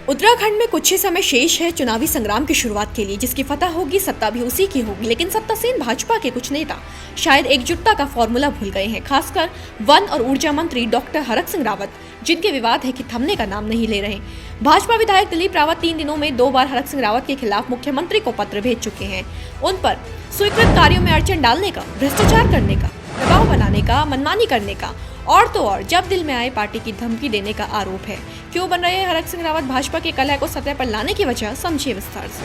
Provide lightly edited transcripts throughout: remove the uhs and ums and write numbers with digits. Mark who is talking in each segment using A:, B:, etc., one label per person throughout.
A: उत्तराखंड में कुछ ही समय शेष है चुनावी संग्राम की शुरुआत के लिए, जिसकी फतह होगी सत्ता भी उसी की होगी। लेकिन सत्तासीन भाजपा के कुछ नेता शायद एकजुटता का फॉर्मूला भूल गए हैं, खासकर वन और ऊर्जा मंत्री डॉक्टर हरक सिंह रावत, जिनके विवाद है कि थमने का नाम नहीं ले रहे। भाजपा विधायक दिलीप रावत 3 दिनों में 2 बार हरक सिंह रावत के खिलाफ मुख्यमंत्री को पत्र भेज चुके हैं। उन पर स्वीकृत कार्यों में अड़चन डालने का, भ्रष्टाचार करने का, दबाव बनाने का, मनमानी करने का और तो और जब दिल में आए पार्टी की धमकी देने का आरोप है। क्यों बन रहे हैं हरक सिंह रावत भाजपा के कलह को सतह पर लाने की वजह, समझिए विस्तार से।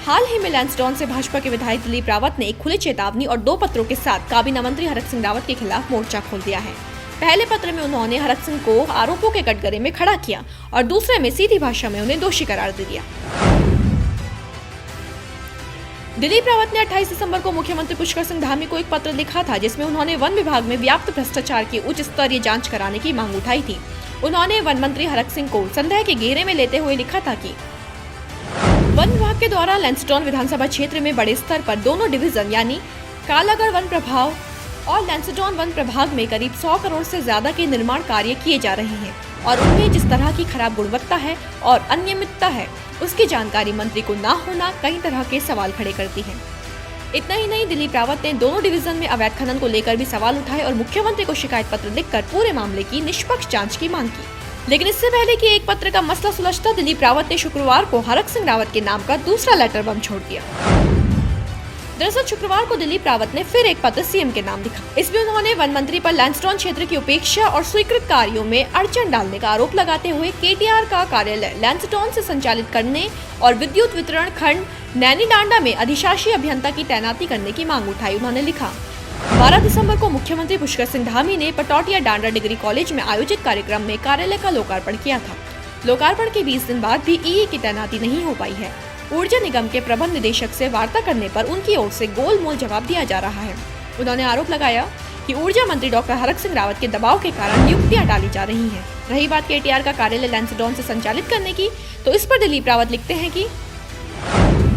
A: हाल ही में लैंसडॉन से भाजपा के विधायक दिलीप रावत ने एक खुली चेतावनी और 2 पत्रों के साथ काबीना मंत्री हरक सिंह रावत के खिलाफ मोर्चा खोल दिया है। पहले पत्र में उन्होंने हरक सिंह को आरोपों के कटघरे में खड़ा किया और दूसरे में सीधी भाषा में उन्हें दोषी करार दे दिया। दिलीप रावत ने 28 दिसंबर को मुख्यमंत्री पुष्कर सिंह धामी को एक पत्र लिखा था, जिसमें उन्होंने वन विभाग में व्याप्त भ्रष्टाचार की उच्च स्तरीय जांच कराने की मांग उठाई थी। उन्होंने वन मंत्री हरक सिंह को संदेह के घेरे में लेते हुए लिखा था कि वन विभाग के द्वारा लैंसडॉन विधानसभा क्षेत्र में बड़े स्तर पर दोनों डिवीजन यानी कालागढ़ वन प्रभाग और लैंसडॉन वन प्रभाग में करीब 100 करोड़ से ज्यादा के निर्माण कार्य किए जा रहे हैं और उनमें जिस तरह की खराब गुणवत्ता है और अनियमितता है, उसकी जानकारी मंत्री को ना होना कई तरह के सवाल खड़े करती है। इतना ही नहीं, दिलीप रावत ने दोनों डिवीजन में अवैध खनन को लेकर भी सवाल उठाए और मुख्यमंत्री को शिकायत पत्र लिखकर पूरे मामले की निष्पक्ष जांच की मांग की। लेकिन इससे पहले कि एक पत्र का मसला सुलझता, दिलीप रावत ने शुक्रवार को हरक सिंह रावत के नाम का दूसरा लेटर बम छोड़ दिया। दरअसल शुक्रवार को दिलीप रावत ने फिर एक पत्र सीएम के नाम लिखा। इसमें उन्होंने वन मंत्री पर लैंसडॉन क्षेत्र की उपेक्षा और स्वीकृत कार्यों में अड़चन डालने का आरोप लगाते हुए केटीआर का कार्यालय लैंसडॉन से संचालित करने और विद्युत वितरण खंड नैनीडांडा में अधिशासी अभियंता की तैनाती करने की मांग उठाई। उन्होंने लिखा, 12 दिसंबर को मुख्यमंत्री पुष्कर सिंह धामी ने पटौटिया डांडा डिग्री कॉलेज में आयोजित कार्यक्रम में कार्यालय का लोकार्पण किया था। लोकार्पण के 20 दिन बाद भी ईई की तैनाती नहीं हो पाई है। ऊर्जा निगम के प्रबंध निदेशक से वार्ता करने पर उनकी ओर से गोलमोल जवाब दिया जा रहा है। उन्होंने आरोप लगाया कि ऊर्जा मंत्री डॉक्टर हरक सिंह रावत के दबाव के कारण नियुक्तियां डाली जा रही हैं। रही बात केटीआर का कार्यालय लैंसडॉन से संचालित करने की, तो इस पर दिलीप रावत लिखते हैं कि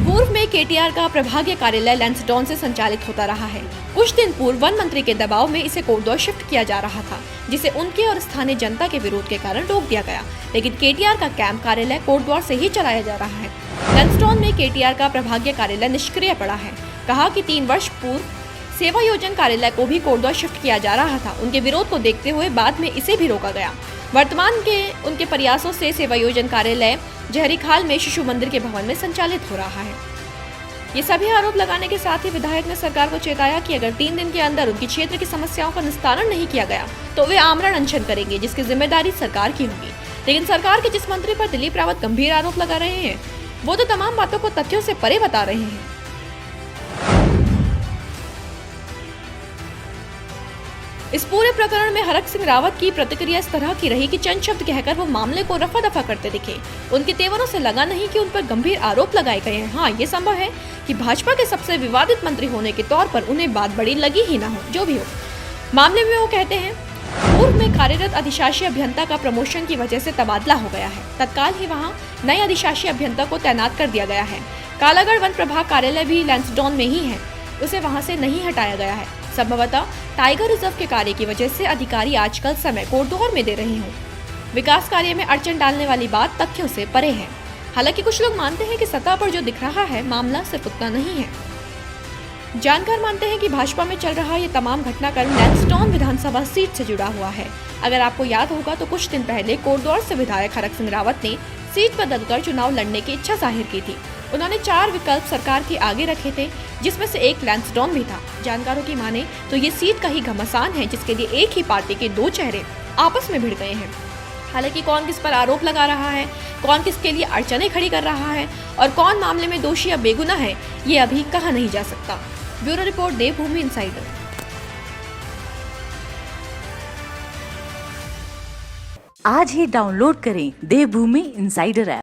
A: पूर्व में केटीआर का प्रभागीय कार्यालय लैंसडॉन से संचालित होता रहा है। कुछ दिन पूर्व वन मंत्री के दबाव में इसे कोटद्वार शिफ्ट किया जा रहा था, जिसे उनके और स्थानीय जनता के विरोध के कारण रोक दिया गया। लेकिन केटीआर का कैंप कार्यालय कोटद्वार से ही चलाया जा रहा है। लैंसडॉन में केटीआर का प्रभागीय कार्यालय निष्क्रिय पड़ा है। कहा कि 3 वर्ष पूर्व सेवा योजन कार्यालय को भी कोटद्वार शिफ्ट किया जा रहा था। उनके विरोध को देखते हुए बाद में इसे भी रोका गया। वर्तमान के उनके प्रयासों से सेवा योजन कार्यालय जहरीखाल में शिशु मंदिर के भवन में संचालित हो रहा है। ये सभी आरोप लगाने के साथ ही विधायक ने सरकार को चेताया कि अगर 3 दिन के अंदर उनकी क्षेत्र की समस्याओं का निस्तारण नहीं किया गया तो वे आमरण अनशन करेंगे, जिसकी जिम्मेदारी सरकार की होगी। लेकिन सरकार के जिस मंत्री पर दिलीप रावत गंभीर आरोप लगा रहे हैं, वो तो तमाम बातों को तथ्यों से परे बता रहे हैं। इस पूरे प्रकरण में हरक सिंह रावत की प्रतिक्रिया इस तरह की रही कि चंद शब्द कहकर वो मामले को रफा दफा करते दिखे। उनके तेवरों से लगा नहीं कि उन पर गंभीर आरोप लगाए गए हैं। हाँ, ये संभव है कि भाजपा के सबसे विवादित मंत्री होने के तौर पर उन्हें बात बड़ी लगी ही ना हो। जो भी हो, मामले में वो कहते हैं, पूर्व में कार्यरत अधिशासी अभियंता का प्रमोशन की वजह से तबादला हो गया है। तत्काल ही वहाँ नए अधिशासी अभियंता को तैनात कर दिया गया है। कालागढ़ वन प्रभाग कार्यालय भी लैंसडॉन में ही है, उसे वहाँ से नहीं हटाया गया है। संभवतः टाइगर रिजर्व के कार्य की वजह से अधिकारी आजकल समय कोटद्वार में दे रहे हों। विकास कार्य में अड़चन डालने वाली बात तथ्यों से परे है। हालांकि कुछ लोग मानते हैं कि सतह पर जो दिख रहा है मामला सिर्फ उतना नहीं है। जानकार मानते हैं कि भाजपा में चल रहा ये तमाम घटनाक्रम लैंसडॉन विधानसभा सीट से जुड़ा हुआ है। अगर आपको याद होगा तो कुछ दिन पहले कोटद्वार से विधायक हरक सिंह रावत ने सीट बदलकर चुनाव लड़ने की इच्छा जाहिर की थी। उन्होंने 4 विकल्प सरकार के आगे रखे थे, जिसमें से एक लैंसडॉन भी था। जानकारों की माने तो ये सीट का ही घमासान है, जिसके लिए एक ही पार्टी के 2 चेहरे आपस में भिड़ गए हैं। हालांकि कौन किस पर आरोप लगा रहा है, कौन किसके लिए अड़चनें खड़ी कर रहा है और कौन मामले में दोषी या बेगुनाह है, ये अभी कहा नहीं जा सकता। ब्यूरो रिपोर्ट, देवभूमि इनसाइडर।
B: आज ही डाउनलोड करें देवभूमि इनसाइडर ऐप।